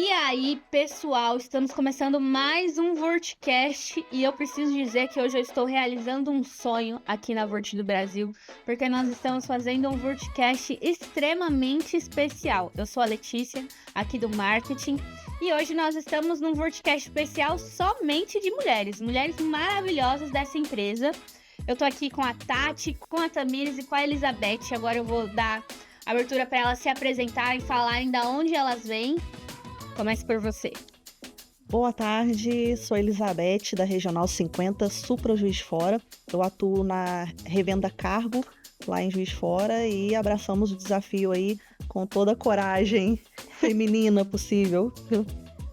E aí, pessoal, estamos começando mais um Vortcast e eu preciso dizer que hoje eu estou realizando um sonho aqui na Vort do Brasil, porque nós estamos fazendo um Vortcast extremamente especial. Eu sou a Letícia, aqui do marketing, e hoje nós estamos num Vortcast especial somente de mulheres maravilhosas dessa empresa. Eu tô aqui com a Tati, com a Tamires e com a Elizabeth. Agora eu vou dar abertura para elas se apresentarem, falarem de onde elas vêm. Comece por você. Boa tarde, sou Elizabeth, da Regional 50, Supra Juiz de Fora. Eu atuo na revenda Cargo, lá em Juiz de Fora, e abraçamos o desafio aí com toda a coragem feminina possível.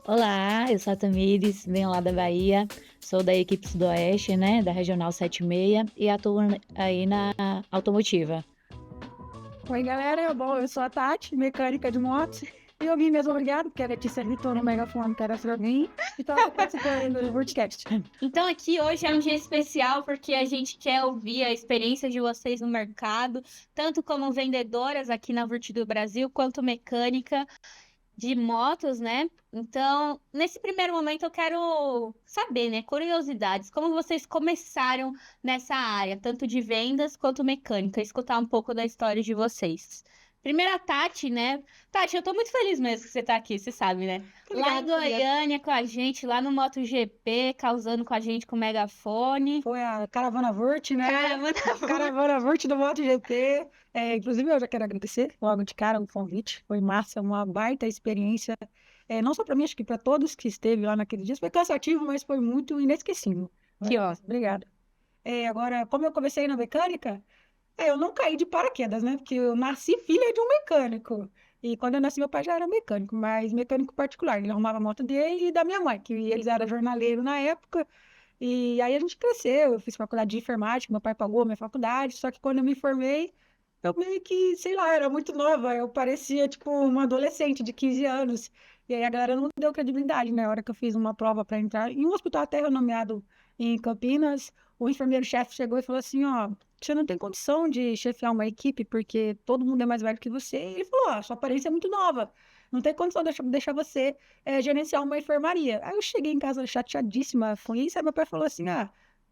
Olá, eu sou a Tamires, venho lá da Bahia, sou da equipe Sudoeste, né, da Regional 76 e atuo aí na automotiva. Oi, galera, eu sou a Tati, mecânica de motos. E eu vim mesmo, obrigado, porque a Letícia gritou no megafone que era pra mim. Então, eu tô participando do Vortcast. Então aqui hoje é um dia especial porque a gente quer ouvir a experiência de vocês no mercado, tanto como vendedoras aqui na Vort do Brasil, quanto mecânica de motos, né? Então, nesse primeiro momento eu quero saber, né, curiosidades, como vocês começaram nessa área, tanto de vendas quanto mecânica, escutar um pouco da história de vocês. Primeiro a Tati, né? Tati, eu tô muito feliz mesmo que você tá aqui, você sabe, né? Lá em Goiânia com a gente, lá no MotoGP, causando com a gente com o megafone. Foi a Caravana Vort, né? Caravana Caravana Vort do MotoGP. Inclusive, eu já quero agradecer logo de cara o convite. Foi massa, uma baita experiência. Não só para mim, acho que para todos que esteve lá naquele dia. Foi cansativo, mas foi muito inesquecível. Que ó. Obrigada. Agora, como eu comecei na mecânica, eu não caí de paraquedas, né? Porque eu nasci filha de um mecânico. E quando eu nasci, meu pai já era mecânico, mas mecânico particular. Ele arrumava a moto dele e da minha mãe, que eles eram jornaleiros na época. E aí a gente cresceu. Eu fiz faculdade de informática, meu pai pagou a minha faculdade. Só que quando eu me formei, eu meio que, sei lá, era muito nova. Eu parecia, tipo, uma adolescente de 15 anos. E aí a galera não deu credibilidade, né? Na hora que eu fiz uma prova para entrar em um hospital até renomeado em Campinas, o enfermeiro-chefe chegou e falou assim, ó, você não tem condição de chefiar uma equipe porque todo mundo é mais velho que você. E ele falou, ó, sua aparência é muito nova. Não tem condição de deixar você gerenciar uma enfermaria. Aí eu cheguei em casa chateadíssima com isso, aí meu pai falou assim, ah,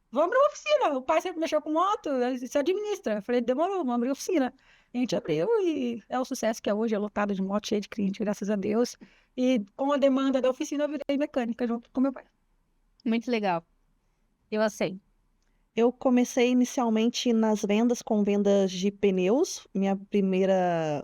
vamos abrir uma oficina. O pai sempre mexeu com moto, você administra. Eu falei, demorou, vamos abrir oficina. A gente abriu e é o sucesso que é hoje, é lotado de moto, cheio de cliente, graças a Deus. E com a demanda da oficina, eu virei mecânica junto com meu pai. Muito legal. Eu sei. Eu comecei inicialmente nas vendas com vendas de pneus. Minha primeira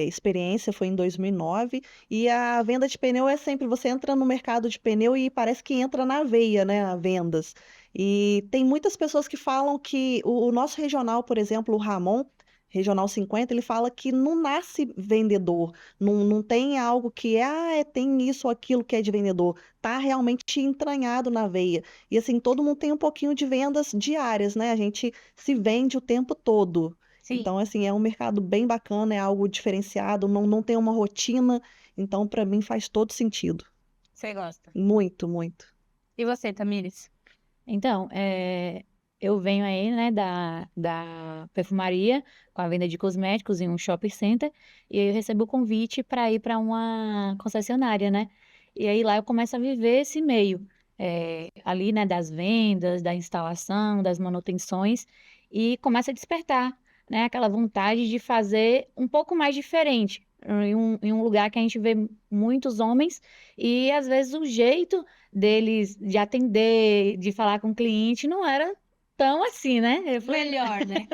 experiência foi em 2009. E a venda de pneu é sempre, você entra no mercado de pneu e parece que entra na veia, né, a vendas. E tem muitas pessoas que falam que o nosso regional, por exemplo, o Ramon, Regional 50, ele fala que não nasce vendedor, não tem algo que tem isso ou aquilo que é de vendedor, tá realmente entranhado na veia. E assim, todo mundo tem um pouquinho de vendas diárias, né? A gente se vende o tempo todo. Sim. Então, assim, é um mercado bem bacana, é algo diferenciado, não tem uma rotina. Então, para mim, faz todo sentido. Você gosta. Muito, muito. E você, Tamires? Então, eu venho aí, né, da perfumaria, com a venda de cosméticos em um shopping center, e aí eu recebo o convite para ir para uma concessionária, né? E aí lá eu começo a viver esse meio, ali, né, das vendas, da instalação, das manutenções, e começa a despertar, né, aquela vontade de fazer um pouco mais diferente, em um lugar que a gente vê muitos homens, e às vezes o jeito deles de atender, de falar com o cliente, não era tão assim, né? Eu falei, Melhor, né?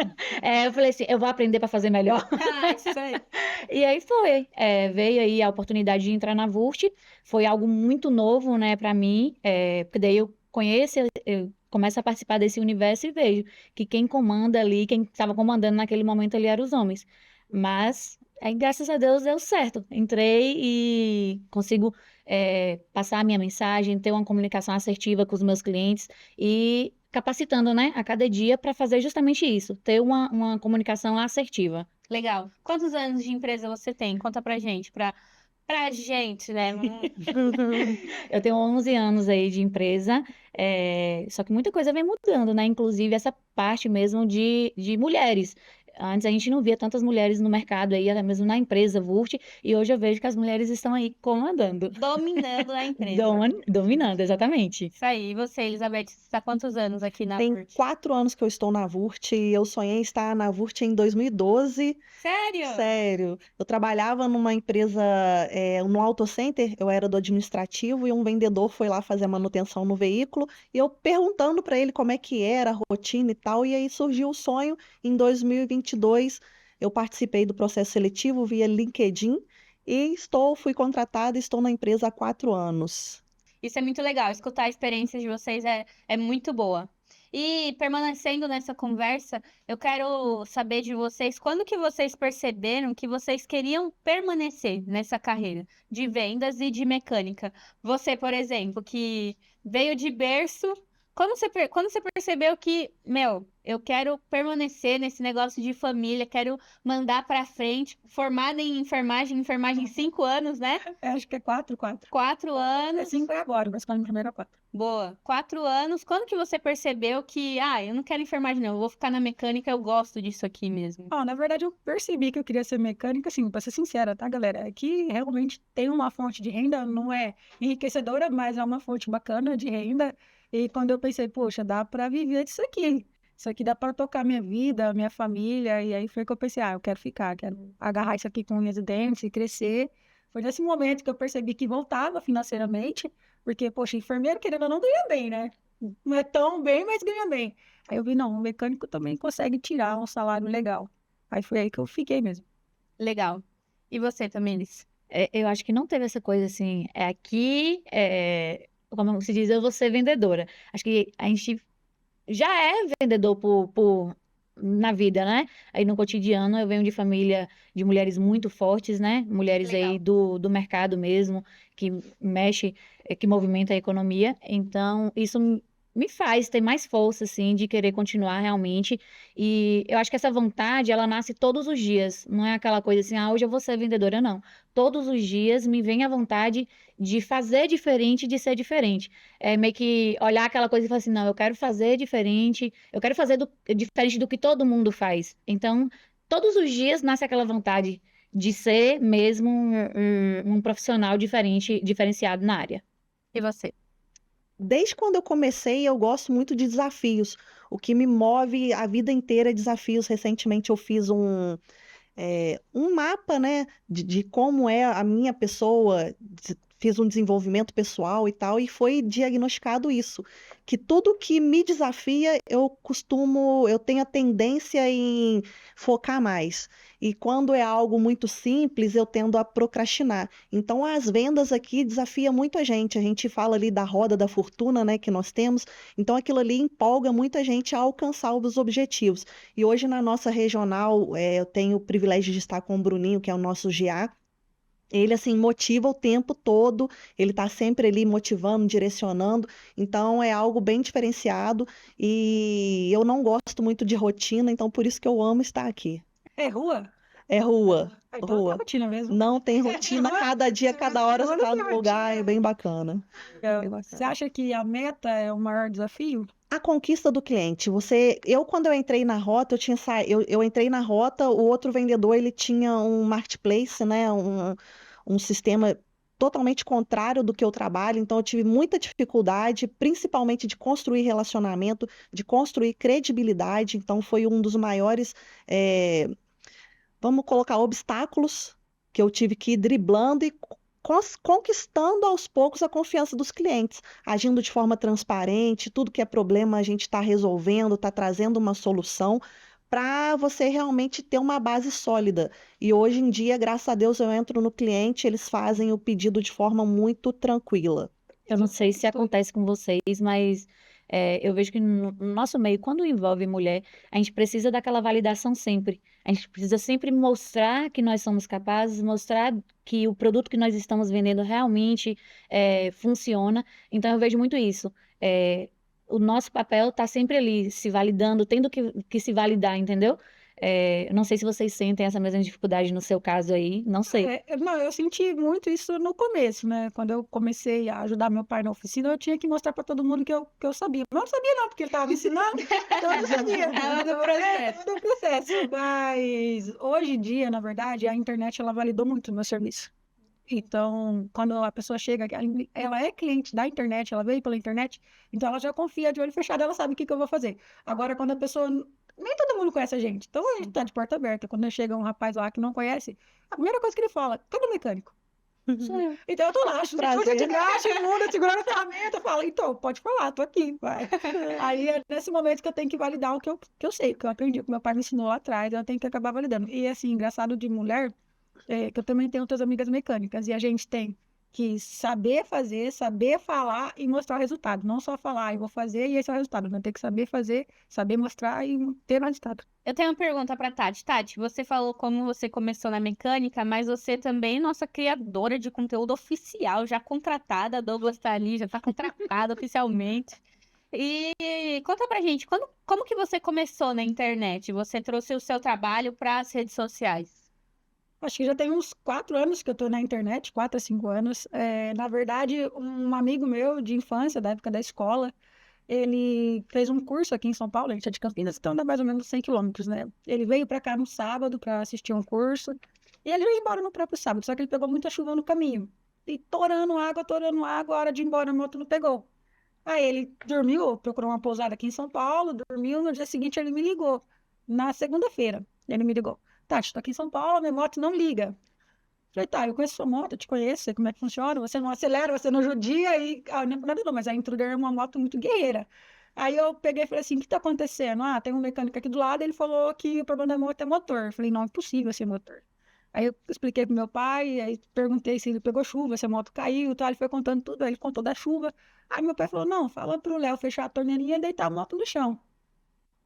eu falei assim, eu vou aprender para fazer melhor. Isso aí. E aí foi, veio aí a oportunidade de entrar na Vurt, foi algo muito novo, né, para mim, porque daí eu conheço, eu começo a participar desse universo e vejo que quem comanda ali, quem estava comandando naquele momento ali eram os homens. Mas, aí, graças a Deus, deu certo. Entrei e consigo passar a minha mensagem, ter uma comunicação assertiva com os meus clientes e capacitando, né, a cada dia para fazer justamente isso, ter uma comunicação assertiva. Legal. Quantos anos de empresa você tem? Conta pra gente, pra gente, né? Eu tenho 11 anos aí de empresa, só que muita coisa vem mudando, né? Inclusive essa parte mesmo de mulheres. Antes a gente não via tantas mulheres no mercado aí, até mesmo na empresa Vurt, e hoje eu vejo que as mulheres estão aí comandando. Dominando a empresa. Dominando, exatamente. Isso aí. E você, Elizabeth, você está há quantos anos aqui na Tem Vurt? 4 anos que eu estou na Vurt e eu sonhei em estar na Vurt em 2012. Sério? Sério, eu trabalhava numa empresa, no auto center, eu era do administrativo e um vendedor foi lá fazer a manutenção no veículo e eu perguntando para ele como é que era a rotina e tal, e aí surgiu o sonho. Em 2022, eu participei do processo seletivo via LinkedIn e fui contratada e estou na empresa há 4 anos. Isso é muito legal. Escutar a experiência de vocês é muito boa. E permanecendo nessa conversa, eu quero saber de vocês, quando que vocês perceberam que vocês queriam permanecer nessa carreira de vendas e de mecânica? Você, por exemplo, que veio de berço, quando você percebeu que, eu quero permanecer nesse negócio de família, quero mandar pra frente, formada em enfermagem 5 anos, né? Acho que é 4. 4 É anos. 5 agora, mas quando primeiro é 4. Boa. 4 anos. Quando que você percebeu que, eu não quero enfermagem, não, eu vou ficar na mecânica, eu gosto disso aqui mesmo? Na verdade, eu percebi que eu queria ser mecânica, assim, pra ser sincera, tá, galera? É que realmente tem uma fonte de renda, não é enriquecedora, mas é uma fonte bacana de renda. E quando eu pensei, poxa, dá pra viver disso aqui. Isso aqui dá pra tocar minha vida, minha família. E aí foi que eu pensei, eu quero ficar, quero agarrar isso aqui com unhas e dentes e crescer. Foi nesse momento que eu percebi que voltava financeiramente, porque, poxa, enfermeiro querendo ou não ganha bem, né? Não é tão bem, mas ganha bem. Aí eu vi, não, o mecânico também consegue tirar um salário legal. Aí foi aí que eu fiquei mesmo. Legal. E você, Tamires? Eu acho que não teve essa coisa assim, como se diz, eu vou ser vendedora. Acho que a gente já é vendedor na vida, né? Aí no cotidiano eu venho de família de mulheres muito fortes, né? Mulheres Legal. aí do mercado mesmo, que mexe, que movimenta a economia. Então, isso me faz ter mais força, assim, de querer continuar realmente. E eu acho que essa vontade, ela nasce todos os dias. Não é aquela coisa assim, hoje eu vou ser vendedora, não. Todos os dias me vem a vontade de fazer diferente, de ser diferente. É meio que olhar aquela coisa e falar assim, não, eu quero fazer diferente, eu quero fazer diferente do que todo mundo faz. Então, todos os dias nasce aquela vontade de ser mesmo um profissional diferenciado na área. E você? Desde quando eu comecei, eu gosto muito de desafios. O que me move a vida inteira é desafios. Recentemente eu fiz um mapa, né, de como é a minha pessoa, fiz um desenvolvimento pessoal e tal, e foi diagnosticado isso, que tudo que me desafia, eu tenho a tendência em focar mais. E quando é algo muito simples, eu tendo a procrastinar. Então, as vendas aqui desafia muito a gente fala ali da roda da fortuna, né, que nós temos, então aquilo ali empolga muita gente a alcançar os objetivos. E hoje na nossa regional, eu tenho o privilégio de estar com o Bruninho, que é o nosso GA. Ele, assim, motiva o tempo todo, ele está sempre ali motivando, direcionando, então é algo bem diferenciado e eu não gosto muito de rotina, então por isso que eu amo estar aqui. É rua? É rua, Então rua. é rotina mesmo. Não tem rotina, cada dia, cada hora você está no lugar, é bem bacana. Você acha que a meta é o maior desafio? A conquista do cliente. Quando eu entrei na rota, eu entrei na rota, o outro vendedor ele tinha um marketplace, né, um sistema totalmente contrário do que eu trabalho, então eu tive muita dificuldade, principalmente de construir relacionamento, de construir credibilidade, então foi um dos maiores, vamos colocar, obstáculos que eu tive que ir driblando e conquistando aos poucos a confiança dos clientes, agindo de forma transparente, tudo que é problema a gente está resolvendo, está trazendo uma solução para você realmente ter uma base sólida. E hoje em dia, graças a Deus, eu entro no cliente, eles fazem o pedido de forma muito tranquila. Eu não sei se acontece com vocês, mas eu vejo que no nosso meio, quando envolve mulher, a gente precisa daquela validação sempre. A gente precisa sempre mostrar que nós somos capazes, mostrar que o produto que nós estamos vendendo realmente funciona. Então, eu vejo muito isso. O nosso papel está sempre ali, se validando, tendo que se validar, entendeu? Não sei se vocês sentem essa mesma dificuldade no seu caso aí, não sei. Não, eu senti muito isso no começo, né? Quando eu comecei a ajudar meu pai na oficina, eu tinha que mostrar para todo mundo que eu sabia. Mas eu não sabia não, porque ele estava me ensinando, então eu não sabia. Tava no processo. Tava no processo. Mas hoje em dia, na verdade, a internet ela validou muito o meu serviço. Então, quando a pessoa chega, ela é cliente da internet, ela veio pela internet, então ela já confia de olho fechado, ela sabe o que eu vou fazer. Agora, quando a pessoa. Nem todo mundo conhece a gente, então a gente tá de porta aberta. Quando chega um rapaz lá que não conhece, a primeira coisa que ele fala: cadê o mecânico? Sou eu. Então eu tô lá, Prazer. suja de graxa, imunda, segurando a ferramenta, fala: então, pode falar, tô aqui, vai. Aí é nesse momento que eu tenho que validar o que eu sei, o que eu aprendi, o que meu pai me ensinou lá atrás, eu tenho que acabar validando. E assim, engraçado de mulher. Que eu também tenho outras amigas mecânicas, e a gente tem que saber fazer, saber falar e mostrar o resultado. Não só falar, eu vou fazer e esse é o resultado. Tem que saber fazer, saber mostrar e ter o resultado. Eu tenho uma pergunta pra Tati. Tati, você falou como você começou na mecânica, mas você também é nossa criadora de conteúdo oficial, já contratada. A Douglas tá ali, já tá contratada oficialmente. E conta pra gente, como que você começou na internet? Você trouxe o seu trabalho para as redes sociais? Acho que já tem uns 4 anos que eu estou na internet, 4 a 5 anos. Na verdade, um amigo meu de infância, da época da escola, ele fez um curso aqui em São Paulo, a gente é de Campinas, então dá mais ou menos 100 quilômetros, né? Ele veio para cá no sábado para assistir um curso, e ele ia embora no próprio sábado, só que ele pegou muita chuva no caminho. E torando água, a hora de ir embora a moto não pegou. Aí ele dormiu, procurou uma pousada aqui em São Paulo, dormiu, no dia seguinte ele me ligou. Na segunda-feira, ele me ligou. Tati, tô aqui em São Paulo, minha moto não liga. Falei, tá, eu conheço sua moto, eu te conheço, sei como é que funciona, você não acelera, você não judia, e não é nada não, mas a Intruder é uma moto muito guerreira. Aí eu peguei e falei assim, o que tá acontecendo? Ah, tem um mecânico aqui do lado, ele falou que o problema da moto é motor. Eu falei, não, é impossível ser motor. Aí eu expliquei pro meu pai, aí perguntei se ele pegou chuva, se a moto caiu e tal, ele foi contando tudo, aí ele contou da chuva. Aí meu pai falou, não, fala pro Léo fechar a torneirinha e deitar a moto no chão.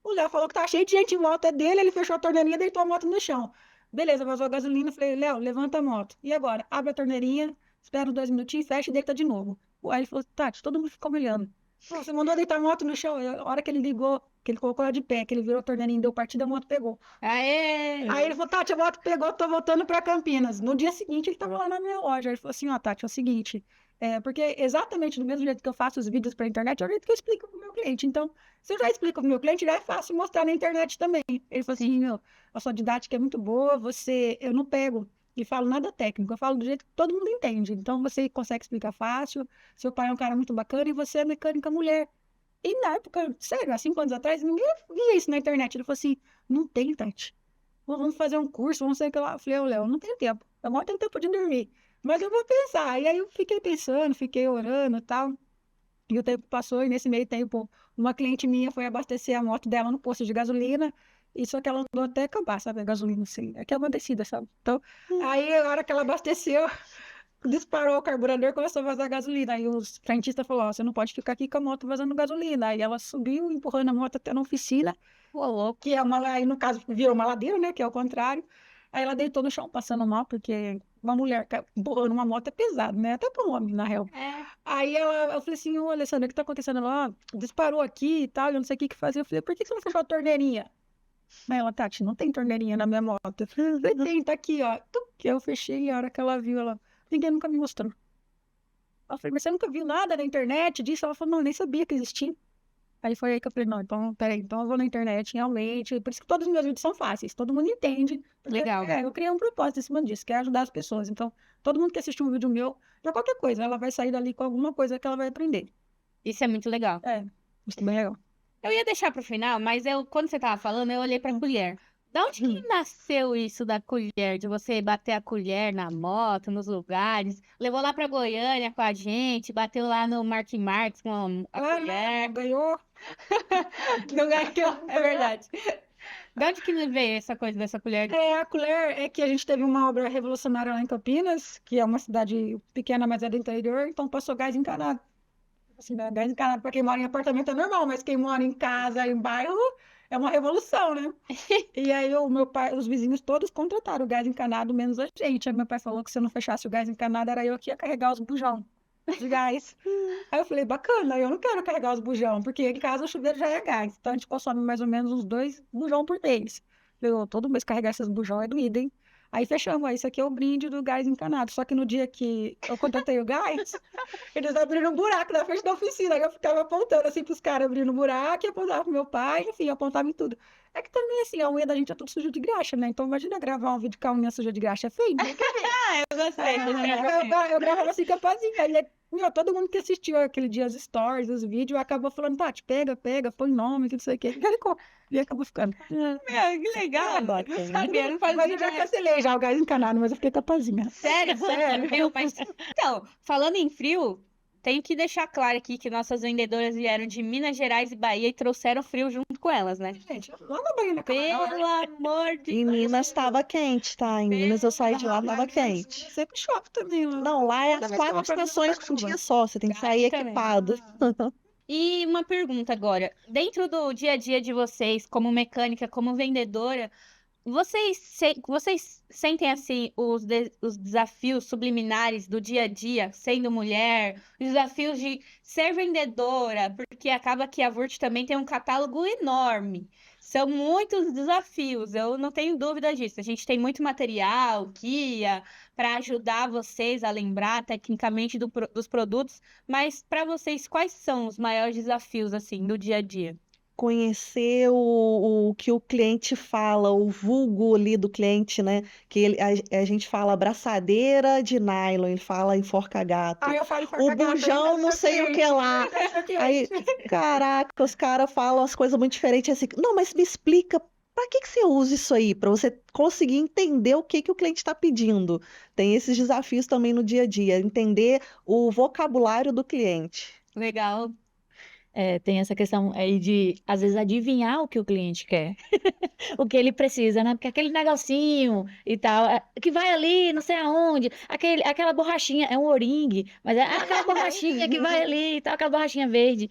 O Léo falou que tá cheio de gente em volta dele, ele fechou a torneirinha e deitou a moto no chão. Beleza, vazou a gasolina, falei, Léo, levanta a moto. E agora? Abre a torneirinha, espera uns 2 minutinhos, fecha e deita de novo. Aí ele falou, Tati, todo mundo ficou me olhando. Você mandou deitar a moto no chão. A hora que ele ligou, que ele colocou ela de pé, que ele virou a torneirinha e deu partida, a moto pegou. Aê! Aí ele falou, Tati, a moto pegou, tô voltando pra Campinas. No dia seguinte, ele tava lá na minha loja. Ele falou assim, ó, Tati, é o seguinte, porque exatamente do mesmo jeito que eu faço os vídeos pra internet, é o jeito que eu explico pro meu cliente. Então, se eu já explico pro meu cliente, já é fácil mostrar na internet também. Ele falou assim, meu, a sua didática é muito boa, eu não pego e falo nada técnico, eu falo do jeito que todo mundo entende. Então, você consegue explicar fácil, seu pai é um cara muito bacana e você é mecânica mulher. E na época, sério, há 5 anos atrás, ninguém via isso na internet. Ele falou assim, não tem, Tati. Vamos fazer um curso, vamos sei o que lá. Eu falei, Léo, não tenho tempo. Eu mal tenho tempo de dormir. Mas eu vou pensar. E aí eu fiquei pensando, fiquei orando e tal. E o tempo passou, e nesse meio tempo, uma cliente minha foi abastecer a moto dela no posto de gasolina. E só que ela andou até acabar, sabe? A gasolina, assim. É que é uma descida, sabe? Então, aí a hora que ela abasteceu, disparou o carburador e começou a vazar gasolina. Aí o frentista falou, ó, você não pode ficar aqui com a moto vazando gasolina. Aí ela subiu, empurrando a moto até na oficina. Ô, louco. Que é aí no caso virou uma ladeira, né, que é o contrário. Aí ela deitou no chão passando mal, porque uma mulher empurrando uma moto é pesado, né, até para um homem, na real. Aí eu falei assim, ô Alessandra, o que tá acontecendo? Ela disparou aqui e tal, eu não sei o que fazer. Eu falei, por que você não fechou a torneirinha? Aí ela, Tati, não tem torneirinha na minha moto. Eu falei, tem, tá aqui, ó. Que eu fechei, e a hora que ela viu, ninguém nunca me mostrou. Eu falei, mas você nunca viu nada na internet disso? Ela falou, não, eu nem sabia que existia. Aí foi aí que eu falei, não, então, peraí, então eu vou na internet, realmente. Por isso que todos os meus vídeos são fáceis, todo mundo entende. Porque, Legal. eu criei um propósito em cima disso, que é ajudar as pessoas. Então, todo mundo que assistir um vídeo meu, já qualquer coisa, ela vai sair dali com alguma coisa que ela vai aprender. Isso é muito legal. Isso bem legal. Eu ia deixar pro final, mas quando você tava falando, eu olhei pra colher. Da onde que nasceu isso da colher? De você bater a colher na moto, nos lugares? Levou lá pra Goiânia com a gente, bateu lá no Mark Marques com a colher. Ganhou. Não ganhou, é verdade. De onde que me veio essa coisa dessa colher? A colher é que a gente teve uma obra revolucionária lá em Campinas, que é uma cidade pequena, mas é do interior, então passou gás encanado. Assim, né? Gás encanado para quem mora em apartamento é normal, mas quem mora em casa, em bairro, é uma revolução, né? E aí o meu pai, os vizinhos todos contrataram o gás encanado, menos a gente. Aí meu pai falou que se eu não fechasse o gás encanado, era eu que ia carregar os bujão de gás. Aí eu falei, bacana, eu não quero carregar os bujão, porque em casa o chuveiro já é gás. Então a gente consome mais ou menos uns 2 bujão por mês. eu todo mês carregar essas bujão é doído, hein? Aí fechamos, isso aqui é o brinde do gás encanado. Só que no dia que eu contratei o gás, eles abriram um buraco na frente da oficina. Aí eu ficava apontando assim pros caras abrindo um buraco, e apontava pro meu pai, enfim, eu apontava em tudo. É que também, assim, a unha da gente é tudo suja de graxa, né? Então imagina gravar um vídeo com a unha suja de graxa, é feio, né? Eu gostei. Eu gravava assim com a pazinha. Todo mundo que assistiu aquele dia as stories, os vídeos, acabou falando, Tati, pega, põe nome, que não sei o quê. E acabou ficando. Que legal. Não Bacana. sabia, não Mas fazia eu já ideia. cancelei já o gás encanado, mas eu fiquei com a pazinha. Sério? Sério. Viu? Mas, então, falando em frio, tenho que deixar claro aqui que nossas vendedoras vieram de Minas Gerais e Bahia e trouxeram frio junto com elas, né? Gente, lá na Bahia, na Camarão, Pelo amor de Em Minas estava quente, tá? Em Minas eu saí de lá, estava quente. sempre chove também lá. Não, lá é Toda as vez que eu 4 vou pra Minas, estações tá num chuva. dia só. Você tem que sair Também. equipado. E uma pergunta agora. Dentro do dia a dia de vocês, como mecânica, como vendedora, vocês sentem assim os desafios subliminares do dia a dia, sendo mulher, os desafios de ser vendedora, porque acaba que a Vurt também tem um catálogo enorme. São muitos desafios, eu não tenho dúvida disso. A gente tem muito material, guia, para ajudar vocês a lembrar tecnicamente dos produtos, mas para vocês, quais são os maiores desafios assim do dia a dia? Conhecer o que o cliente fala, o vulgo ali do cliente, né? Que a gente fala abraçadeira de nylon, ele fala enforca-gato. Aí eu falo O bujão não sei o que lá. Aí, caraca, os caras falam as coisas muito diferentes assim. Não, mas me explica, pra que você usa isso aí? Pra você conseguir entender o que o cliente está pedindo. Tem esses desafios também no dia a dia, entender o vocabulário do cliente. Legal. Tem essa questão aí de, às vezes, adivinhar o que o cliente quer, o que ele precisa, né? Porque aquele negocinho e tal, que vai ali, não sei aonde, aquela borrachinha, é um oringue, mas é aquela borrachinha que vai ali e tal, aquela borrachinha verde.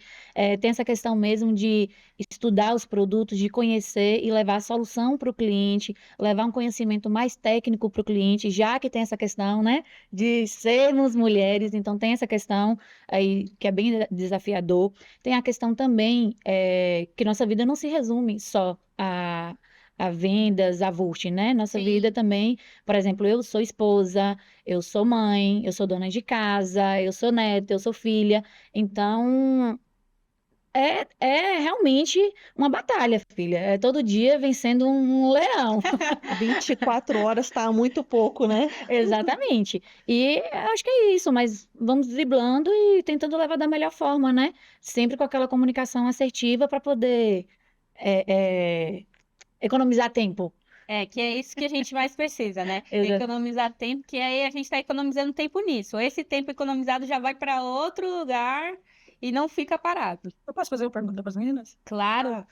Tem essa questão mesmo de estudar os produtos, de conhecer e levar a solução para o cliente, levar um conhecimento mais técnico para o cliente, já que tem essa questão, né, de sermos mulheres, então tem essa questão aí que é bem desafiador. Tem a questão também que nossa vida não se resume só a vendas, a Vurt, né? Nossa Sim. vida também, por exemplo, eu sou esposa, eu sou mãe, eu sou dona de casa, eu sou neta, eu sou filha. Então, é realmente uma batalha, filha. É todo dia vencendo um leão. 24 horas tá muito pouco, né? Exatamente. E eu acho que é isso, mas vamos driblando e tentando levar da melhor forma, né? Sempre com aquela comunicação assertiva para poder economizar tempo. Que é isso que a gente mais precisa, né? Exato. Economizar tempo, que aí a gente está economizando tempo nisso. Esse tempo economizado já vai para outro lugar e não fica parado. Eu posso fazer uma pergunta para as meninas? Claro.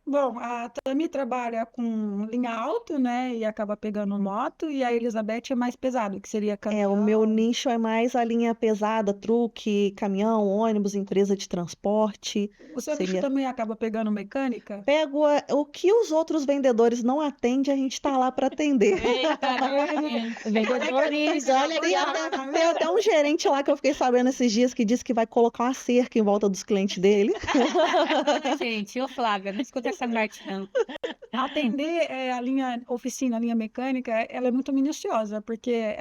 Bom, a Tami trabalha com linha alta, né? E acaba pegando moto, e a Elizabeth é mais pesado, que seria O caminhão. meu nicho é mais a linha pesada, truque, caminhão, ônibus, empresa de transporte. O seu nicho Seria- também acaba pegando mecânica? Pego o que os outros vendedores não atendem, a gente tá lá para atender. Vendedores, olha aqui, ó. Tem até um gerente lá que eu fiquei sabendo esses dias que disse que vai colocar uma cerca em volta dos clientes dele. Gente, ô Flávia, não escuta essa parte, não. Atender a linha oficina, a linha mecânica, ela é muito minuciosa, porque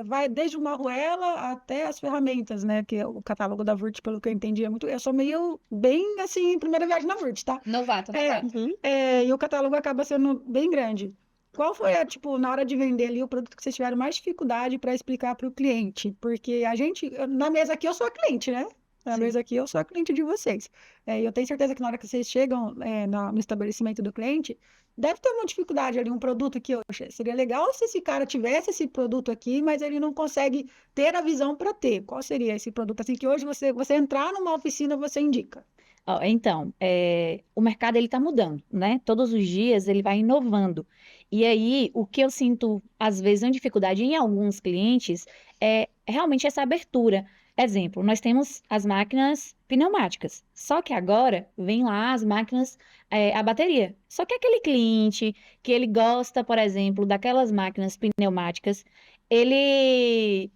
vai desde uma arruela até as ferramentas, né? Que o catálogo da Vurt, pelo que eu entendi, eu sou meio bem assim, primeira viagem na Vurt, tá? Novato. Uhum. E o catálogo acaba sendo bem grande. Qual foi na hora de vender ali, o produto que vocês tiveram mais dificuldade para explicar para o cliente? Porque na mesa aqui eu sou a cliente, né? Na Sim. mesa aqui eu sou a cliente de vocês. E eu tenho certeza que na hora que vocês chegam no estabelecimento do cliente, deve ter uma dificuldade ali, um produto que seria legal se esse cara tivesse esse produto aqui, mas ele não consegue ter a visão para ter. Qual seria esse produto? Assim que hoje você entrar numa oficina, você indica. Ó, então, o mercado ele está mudando, né? Todos os dias ele vai inovando. E aí, o que eu sinto, às vezes, uma dificuldade em alguns clientes é realmente essa abertura. Exemplo, nós temos as máquinas pneumáticas, só que agora vem lá as máquinas a bateria. Só que aquele cliente que ele gosta, por exemplo, daquelas máquinas pneumáticas,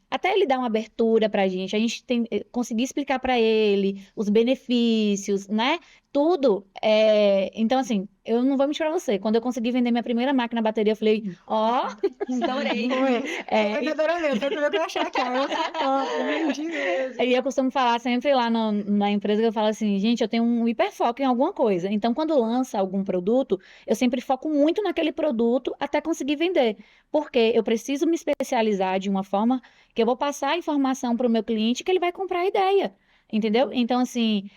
até ele dá uma abertura para a gente tem conseguir explicar para ele os benefícios, né? tudo. Então, assim, eu não vou mentir pra você. Quando eu consegui vender minha primeira máquina bateria, eu falei, ó, Estourei. é, Vendedora mesmo, sempre veio pra achar que eu sou top, eu vendi mesmo. e eu costumo falar sempre lá na empresa, que eu falo assim, gente, eu tenho um hiperfoco em alguma coisa. Então, quando lança algum produto, eu sempre foco muito naquele produto até conseguir vender. Porque eu preciso me especializar de uma forma que eu vou passar a informação para o meu cliente que ele vai comprar a ideia. Entendeu? Então, assim,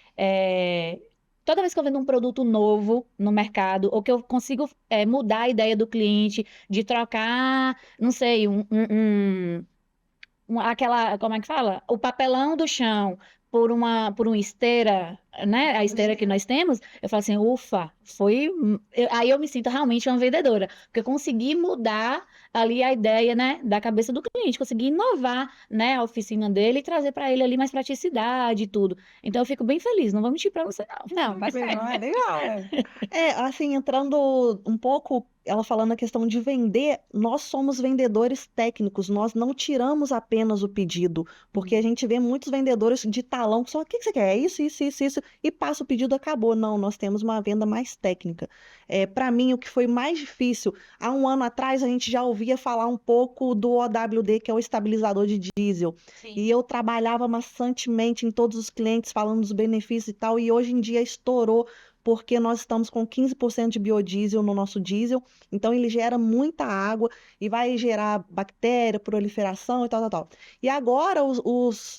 toda vez que eu vendo um produto novo no mercado, ou que eu consigo mudar a ideia do cliente, de trocar, não sei, aquela, como é que fala? O papelão do chão por uma esteira, né? A esteira que nós temos, eu falo assim, ufa, aí eu me sinto realmente uma vendedora, porque eu consegui mudar ali a ideia, né, da cabeça do cliente, consegui inovar, né, a oficina dele e trazer para ele ali mais praticidade e tudo. Então eu fico bem feliz, não vou mentir para você não. Não, mas Não, é legal, Assim, entrando um pouco, ela falando a questão de vender, nós somos vendedores técnicos, nós não tiramos apenas o pedido, porque a gente vê muitos vendedores de talão que só, o que que você quer? É isso, isso, isso, isso, e passa o pedido, acabou. Não, nós temos uma venda mais técnica. Para mim, o que foi mais difícil, há um ano atrás a gente já ouvia falar um pouco do OWD, que é o estabilizador de diesel, sim. e eu trabalhava maçantemente em todos os clientes falando dos benefícios e tal, e hoje em dia estourou porque nós estamos com 15% de biodiesel no nosso diesel, então ele gera muita água e vai gerar bactéria, proliferação e tal, tal, tal. E agora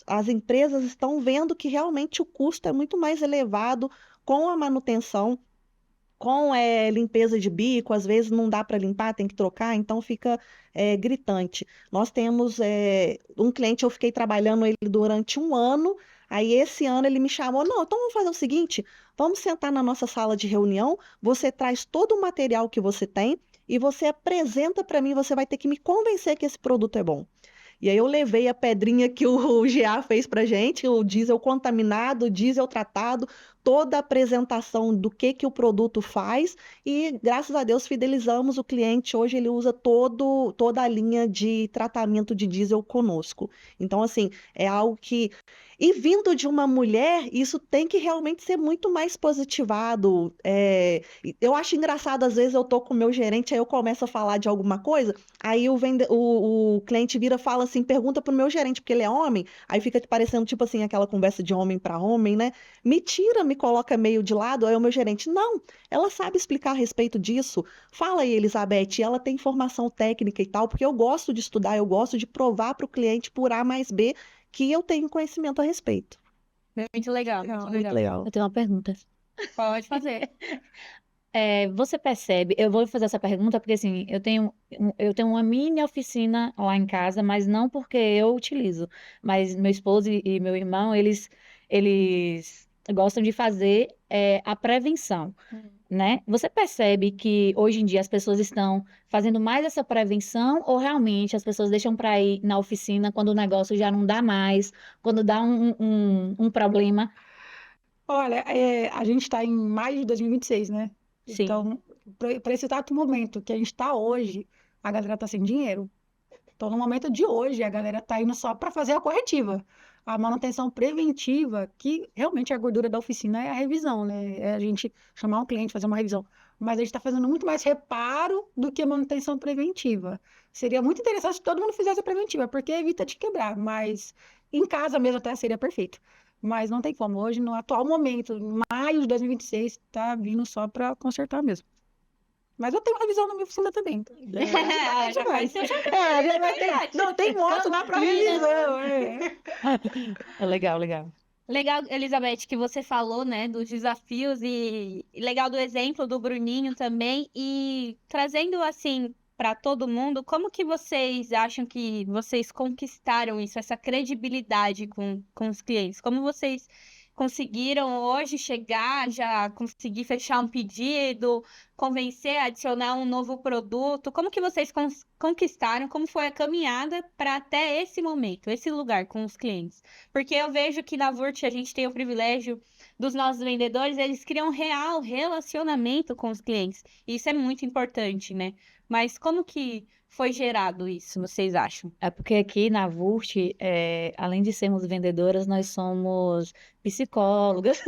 as empresas estão vendo que realmente o custo é muito mais elevado com a manutenção, com limpeza de bico, às vezes não dá para limpar, tem que trocar, então fica gritante. Nós temos um cliente, eu fiquei trabalhando ele durante um ano, aí esse ano ele me chamou, não, então vamos fazer o seguinte, vamos sentar na nossa sala de reunião, você traz todo o material que você tem e você apresenta para mim, você vai ter que me convencer que esse produto é bom. E aí eu levei a pedrinha que o GA fez pra gente, o diesel contaminado, o diesel tratado, toda a apresentação do que o produto faz e, graças a Deus, fidelizamos o cliente. Hoje ele usa toda a linha de tratamento de diesel conosco. Então, assim, é algo que... E vindo de uma mulher, isso tem que realmente ser muito mais positivado. Eu acho engraçado, às vezes eu tô com o meu gerente, aí eu começo a falar de alguma coisa, aí o cliente vira e fala assim, pergunta pro meu gerente, porque ele é homem, aí fica parecendo tipo assim, aquela conversa de homem para homem, né? Me tira, me coloca meio de lado, aí o meu gerente, não, ela sabe explicar a respeito disso. Fala aí, Elizabeth, ela tem formação técnica e tal, porque eu gosto de estudar, eu gosto de provar para o cliente por A mais B que eu tenho conhecimento a respeito. Muito legal, muito Legal. legal. Legal. Eu tenho uma pergunta. Pode fazer. Você percebe, eu vou fazer essa pergunta porque assim, eu tenho uma mini oficina lá em casa, mas não porque eu utilizo, mas meu esposo e meu irmão, eles gostam de fazer a prevenção, né? Você percebe que hoje em dia as pessoas estão fazendo mais essa prevenção ou realmente as pessoas deixam para ir na oficina quando o negócio já não dá mais, quando dá um problema? Olha, a gente está em maio de 2026, né? Sim. Então, para esse exato momento que a gente está hoje, a galera está sem dinheiro. Então, no momento de hoje, a galera está indo só para fazer a corretiva. A manutenção preventiva, que realmente a gordura da oficina é a revisão, né? É a gente chamar um cliente, fazer uma revisão. Mas a gente está fazendo muito mais reparo do que manutenção preventiva. Seria muito interessante se todo mundo fizesse a preventiva, porque evita de quebrar. Mas em casa mesmo até seria perfeito. Mas não tem como. Hoje, no atual momento, em maio de 2026, está vindo só para consertar mesmo. Mas eu tenho revisão na minha oficina também. Já vai ser Já vai ter. Não, tem moto lá para revisão. Legal, legal. Legal, Elizabeth, que você falou, né, dos desafios e legal do exemplo do Bruninho também e trazendo assim para todo mundo, como que vocês acham que vocês conquistaram isso, essa credibilidade com os clientes? Como vocês conseguiram hoje chegar, já conseguir fechar um pedido, convencer a adicionar um novo produto? Como que vocês conquistaram? Como foi a caminhada para até esse momento, esse lugar com os clientes? Porque eu vejo que na Vurt a gente tem o privilégio dos nossos vendedores, eles criam um real relacionamento com os clientes. Isso é muito importante, né? Mas como que foi gerado isso, vocês acham? É porque aqui na Vurt, além de sermos vendedoras, nós somos psicólogas.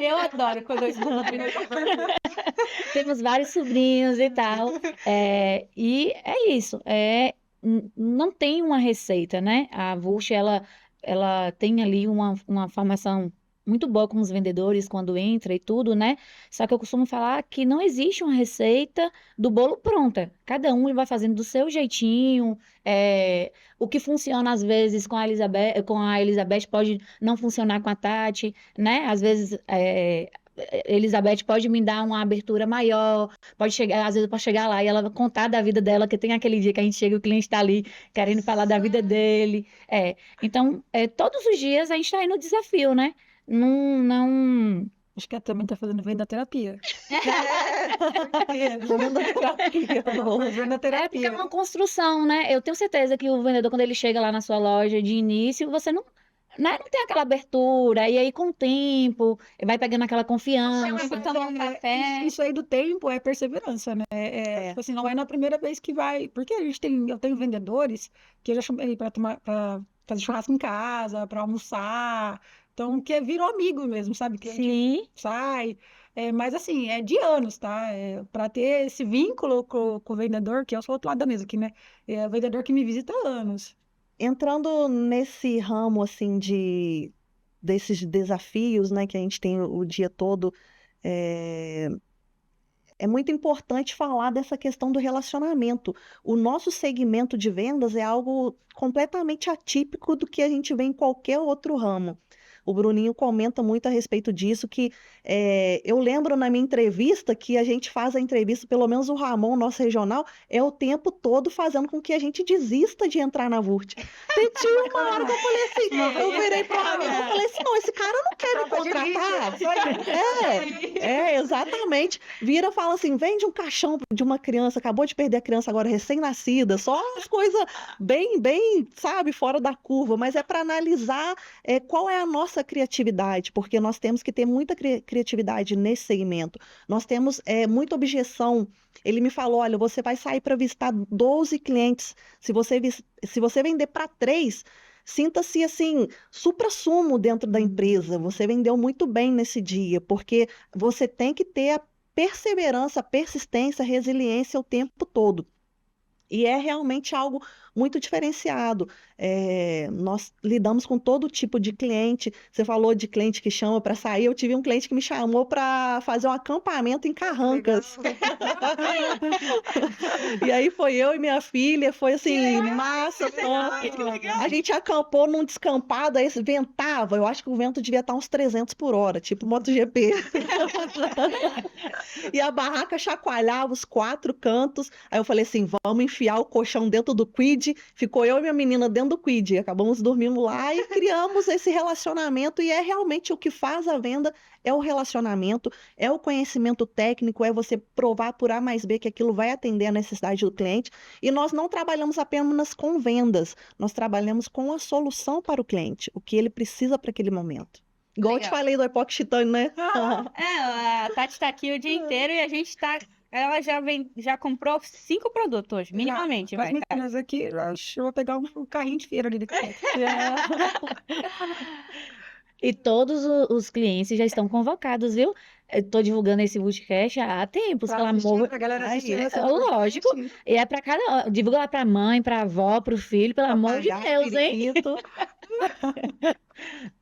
Eu adoro quando eu escuto Temos vários sobrinhos e tal. E é isso. Não tem uma receita, né? A Vurt, ela tem ali uma formação muito boa com os vendedores quando entra e tudo, né? Só que eu costumo falar que não existe uma receita do bolo pronta. Cada um vai fazendo do seu jeitinho. O que funciona às vezes com a Elizabeth pode não funcionar com a Tati, né? Às vezes Elizabeth pode me dar uma abertura maior, às vezes eu posso chegar lá e ela contar da vida dela, que tem aquele dia que a gente chega e o cliente está ali querendo falar da vida dele. Então, todos os dias a gente está aí no desafio, né? Não. Acho que ela também tá fazendo venda terapia. Venda terapia. Venda Porque é terapia. uma construção, né? Eu tenho certeza que o vendedor, quando ele chega lá na sua loja de início, você não, né, não tem aquela abertura. E aí, com o tempo, vai pegando aquela confiança. Vou tomar um café. Isso aí do tempo é perseverança, né? Tipo assim, não é na primeira vez que vai. Porque eu tenho vendedores que eu já chamei para fazer churrasco em casa, para almoçar. Então, que virou amigo mesmo, sabe? Que a gente Sim. sai. Mas assim, é de anos, tá? Para ter esse vínculo com o vendedor, que é o outro lado da mesa aqui, né? É o vendedor que me visita há anos. Entrando nesse ramo, assim, desses desafios, né, que a gente tem o dia todo, é, é muito importante falar dessa questão do relacionamento. O nosso segmento de vendas é algo completamente atípico do que a gente vê em qualquer outro ramo. O Bruninho comenta muito a respeito disso, que eu lembro na minha entrevista que a gente faz a entrevista, pelo menos o Ramon, nosso regional, é o tempo todo fazendo com que a gente desista de entrar na Vurt. Tinha uma hora que eu falei assim, eu virei para o Ramon e falei assim, não, esse cara não quer me contratar. Exatamente. Vira e fala assim, vende um caixão de uma criança, acabou de perder a criança agora recém-nascida, só as coisas bem, sabe, fora da curva, mas é para analisar qual é a nossa criatividade, porque nós temos que ter muita criatividade nesse segmento. Nós temos muita objeção. Ele me falou, olha, você vai sair para visitar 12 clientes. Se você vender para 3, sinta-se assim, supra-sumo dentro da empresa. Você vendeu muito bem nesse dia, porque você tem que ter a perseverança, a persistência, a resiliência o tempo todo. E é realmente algo muito diferenciado. Nós lidamos com todo tipo de cliente. Você falou de cliente que chama para sair. Eu tive um cliente que me chamou para fazer um acampamento em Carrancas. E aí foi eu e minha filha, foi assim, massa, top. A gente acampou num descampado, aí ventava. Eu acho que o vento devia estar uns 300 por hora, tipo MotoGP. E a barraca chacoalhava os 4 cantos. Aí eu falei assim, vamos enfiar o colchão dentro do quid. Ficou eu e minha menina dentro do quid. Acabamos dormindo lá e criamos esse relacionamento. E é realmente o que faz a venda, é o relacionamento, é o conhecimento técnico, é você provar por A mais B que aquilo vai atender a necessidade do cliente. E nós não trabalhamos apenas com vendas, nós trabalhamos com a solução para o cliente, o que ele precisa para aquele momento. Igual eu te falei do epoxi titânio, né? A Tati tá aqui o dia inteiro e a gente tá. Ela já comprou 5 produtos hoje, minimamente. As meninas aqui, eu vou pegar um carrinho de feira ali daqui. E todos os clientes já estão convocados, viu? Eu tô divulgando esse podcast há tempos, pelo amor. Pra galera assistir, Lógico. E é para cada. Divulga lá pra mãe, pra avó, pro filho, pelo amor de Deus, hein?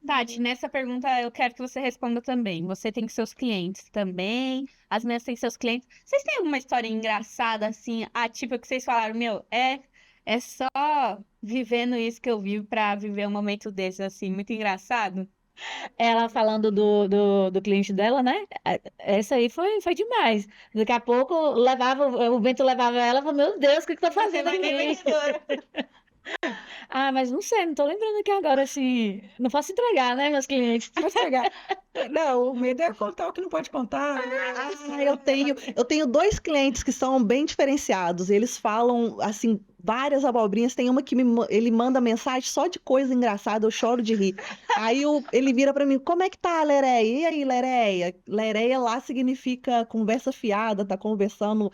Tati, nessa pergunta eu quero que você responda também. Você tem seus clientes também, as meninas têm seus clientes. Vocês têm alguma história engraçada, assim, atípica que vocês falaram, meu, é só vivendo isso que eu vivo pra viver um momento desse, assim, muito engraçado? Ela falando do cliente dela, né? Essa aí foi demais. Daqui a pouco o vento levava ela e falou, meu Deus, o que tá fazendo aqui? Mas não sei, não tô lembrando aqui agora, assim, não posso entregar, né, meus clientes? Posso pegar. Não, o medo é contar o que não pode contar. Eu tenho 2 clientes que são bem diferenciados. Eles falam, assim, várias abobrinhas. Tem uma que ele manda mensagem só de coisa engraçada, eu choro de rir. Aí ele vira pra mim, como é que tá, Lereia? E aí, Lereia? Lereia lá significa conversa fiada, tá conversando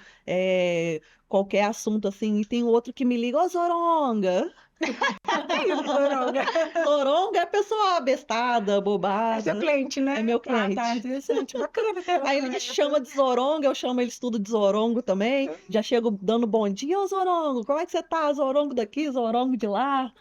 qualquer assunto assim. E tem outro que me liga, ô Zoronga. É isso, Zoronga. Zoronga é pessoa abestada, É seu bobada. cliente, né? É meu Ah, tá, cliente. interessante, bacana. Aí ele me chama de Zoronga, eu chamo eles tudo de Zorongo também. Já chego dando bom dia, ô Zorongo, como é que você tá? Zorongo daqui, Zorongo de lá.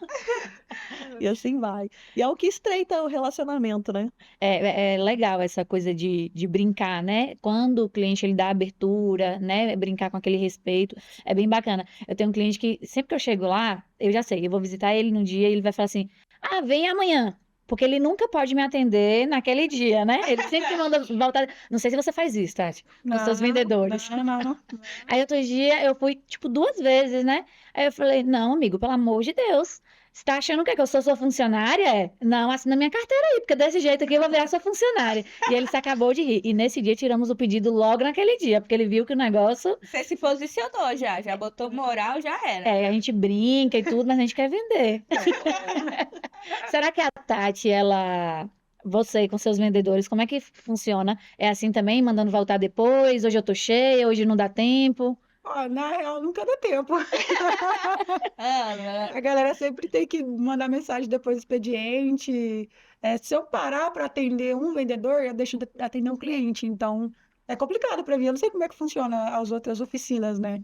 E assim vai. E é o que estreita o relacionamento, né? É legal essa coisa de brincar, né? Quando o cliente ele dá abertura, né? Brincar com aquele respeito, é bem bacana. Eu tenho um cliente que sempre que eu chego lá, eu já sei, eu vou visitar ele num dia e ele vai falar assim: ah, vem amanhã. Porque ele nunca pode me atender naquele dia, né? Ele sempre manda voltar. Não sei se você faz isso, Tati, com os seus vendedores. Não. Aí outro dia eu fui, tipo, 2 vezes, né? Aí eu falei, não, amigo, pelo amor de Deus. Você tá achando o quê? Que eu sou sua funcionária? Não, assina minha carteira aí, porque desse jeito aqui eu vou virar sua funcionária. E ele se acabou de rir. E nesse dia tiramos o pedido logo naquele dia, porque ele viu que o negócio, Você se posicionou já botou moral, já era. a gente brinca e tudo, mas a gente quer vender. Será que a Tati, você com seus vendedores, como é que funciona? É assim também, mandando voltar depois? Hoje eu tô cheia, hoje não dá tempo? Ó, na real, nunca dá tempo. Ana, A galera sempre tem que mandar mensagem depois do expediente. Se eu parar para atender um vendedor, eu deixo de atender um cliente. Então, é complicado para mim. Eu não sei como é que funciona as outras oficinas, né?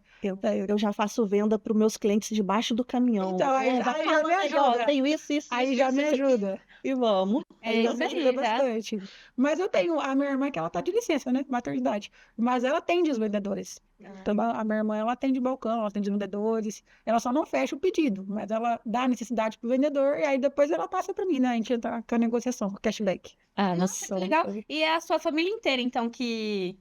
Eu já faço venda para os meus clientes debaixo do caminhão. Então, aí Vai já me falando aí, ó, ajuda. tenho isso, Aí já me ajuda. e vamos. é Já isso me aí, ajuda tá? bastante. Mas eu tenho a minha irmã que ela tá de licença, né? Maternidade. Mas ela atende os vendedores. Então, a minha irmã, ela atende balcão, ela atende os vendedores. Ela só não fecha o pedido, mas ela dá a necessidade pro vendedor e aí depois ela passa para mim, né? A gente entra com a negociação, com o cashback. Ah, Nossa, que nossa. legal. E é a sua família inteira, então, que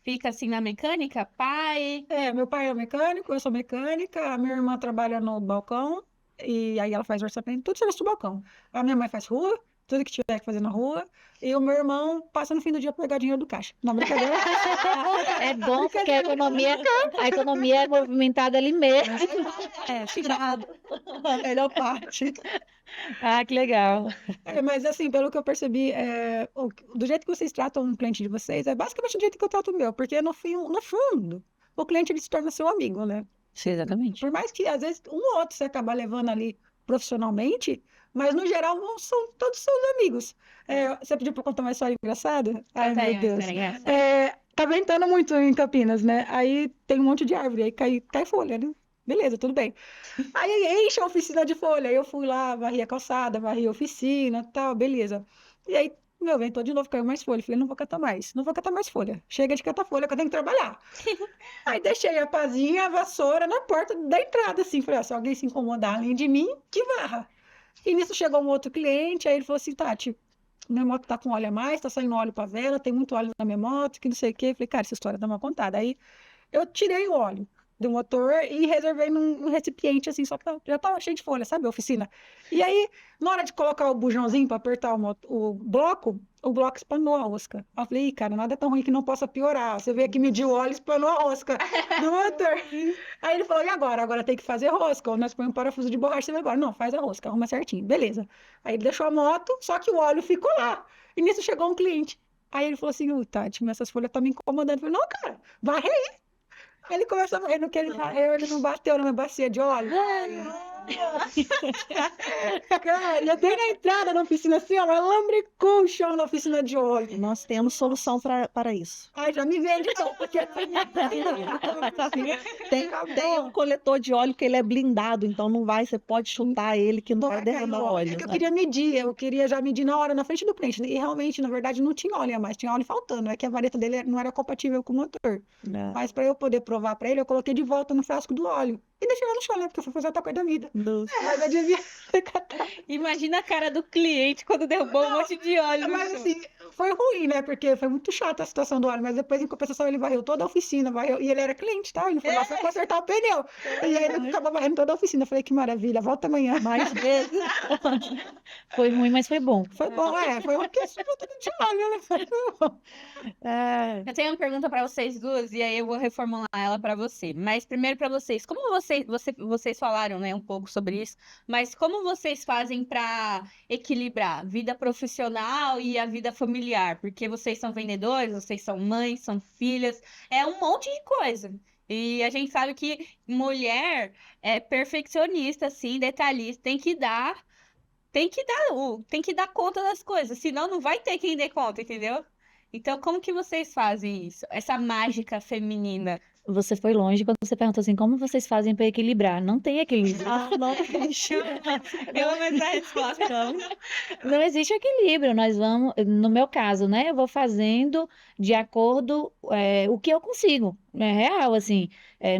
fica assim na mecânica? Pai? Meu pai é mecânico, eu sou mecânica, a minha irmã trabalha no balcão, e aí ela faz orçamento, tudo serviço do balcão. A minha mãe faz rua, tudo que tiver que fazer na rua, e o meu irmão passa no fim do dia pra pegar dinheiro do caixa. Não, brincadeira. É bom porque a economia é movimentada ali mesmo. Tirado. A melhor parte. Ah, que legal. Mas assim, pelo que eu percebi, do jeito que vocês tratam um cliente de vocês, é basicamente do jeito que eu trato o meu, porque no fundo, o cliente ele se torna seu amigo, né? Sim, exatamente. Por mais que às vezes um ou outro você acaba levando ali profissionalmente, mas no geral são todos seus amigos. Você pediu para contar uma história engraçada? Ai, meu Deus. Tá ventando muito em Campinas, né? Aí tem um monte de árvore, aí cai folha, né? Beleza, tudo bem. Aí enche a oficina de folha. Aí eu fui lá, varri a calçada, varri a oficina, tal, beleza. E aí, ventou de novo, caiu mais folha. Falei, não vou catar mais, não vou catar mais folha. Chega de catar folha, que eu tenho que trabalhar. Aí deixei a pazinha, a vassoura na porta da entrada, assim. Falei, se alguém se incomodar além de mim, que varra. E nisso chegou um outro cliente, aí ele falou assim, Tati, minha moto tá com óleo a mais, tá saindo óleo pra vela, tem muito óleo na minha moto, que não sei o quê. Falei, cara, essa história dá uma contada. Aí eu tirei o óleo do motor e reservei num recipiente, assim, só que já tava cheio de folha, sabe, a oficina. E aí, na hora de colocar o bujãozinho para apertar o bloco espanou a rosca. Aí eu falei, cara, nada é tão ruim que não possa piorar. Você veio aqui medir o óleo e espanou a rosca do motor. Aí ele falou, e agora? Agora tem que fazer rosca. Ou nós põe um parafuso de borracha, você vai embora. Não, faz a rosca, arruma certinho. Beleza. Aí ele deixou a moto, só que o óleo ficou lá. E nisso chegou um cliente. Aí ele falou assim, Tati, essas folhas estão me incomodando. Eu falei, não, cara, varre aí. Ele começou a morrer no que ele não bateu na minha bacia de óleo. Cara, eu dei na entrada na oficina assim, ó, ela lambricou o chão na oficina de óleo. Nós temos solução para isso. Ai, já me vende então, porque Tem um coletor de óleo que ele é blindado, então não vai, você pode chutar ele que não vai derramar óleo. É que eu queria medir, eu queria já medir na hora, na frente do cliente. E realmente, na verdade, não tinha óleo a mais, tinha óleo faltando. É que a vareta dele não era compatível com o motor. Mas para eu poder provar para ele, eu coloquei de volta no frasco do óleo. E deixei lá no chão, né? Porque eu fui fazer outra coisa da vida. Mas eu devia ter catado. Imagina a cara do cliente quando derrubou um monte de óleo no Mas chão. assim, foi ruim, né? Porque foi muito chata a situação do óleo. Mas depois, em compensação, ele varreu toda a oficina. E ele era cliente, tá? Ele foi lá só consertar o pneu. E aí ele acabou varrendo toda a oficina. Eu falei, que maravilha, volta amanhã. Mais vezes. Foi ruim, mas foi bom. Foi bom, foi uma questão de óleo, né? Foi bom. Eu tenho uma pergunta para vocês duas e aí eu vou reformular ela para você. Mas primeiro para vocês, como você vocês falaram, né, um pouco sobre isso, mas como vocês fazem para equilibrar vida profissional e a vida familiar? Porque vocês são vendedores, vocês são mães, são filhas, é um monte de coisa. E a gente sabe que mulher é perfeccionista, assim, detalhista, tem que dar conta das coisas, senão não vai ter quem dê conta, entendeu? Então, como que vocês fazem isso? Essa mágica feminina? Você foi longe quando você perguntou assim, como vocês fazem para equilibrar? Não tem equilíbrio. Ah, não, triste. Eu amo essa resposta. Não existe equilíbrio. Nós vamos, no meu caso, né? Eu vou fazendo de acordo o que eu consigo. É real, assim.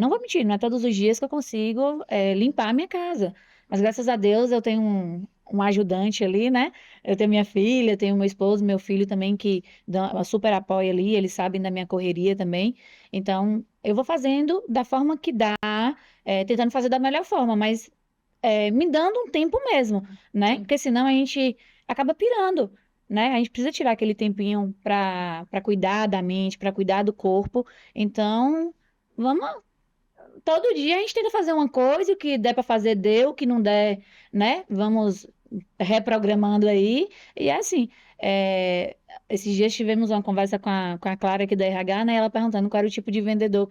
Não vou mentir, não é todos os dias que eu consigo limpar a minha casa. Mas graças a Deus eu tenho um ajudante ali, né? Eu tenho minha filha, tenho meu esposo, meu filho também que dá super apoio ali. Eles sabem da minha correria também. Então, eu vou fazendo da forma que dá, tentando fazer da melhor forma, mas me dando um tempo mesmo, né? Porque senão a gente acaba pirando, né? A gente precisa tirar aquele tempinho para cuidar da mente, para cuidar do corpo. Então, vamos. Todo dia a gente tenta fazer uma coisa, o que der para fazer, deu, o que não der, né? Vamos reprogramando aí. E é assim, esses dias tivemos uma conversa com a Clara aqui da RH, né? Ela perguntando qual era o tipo de vendedor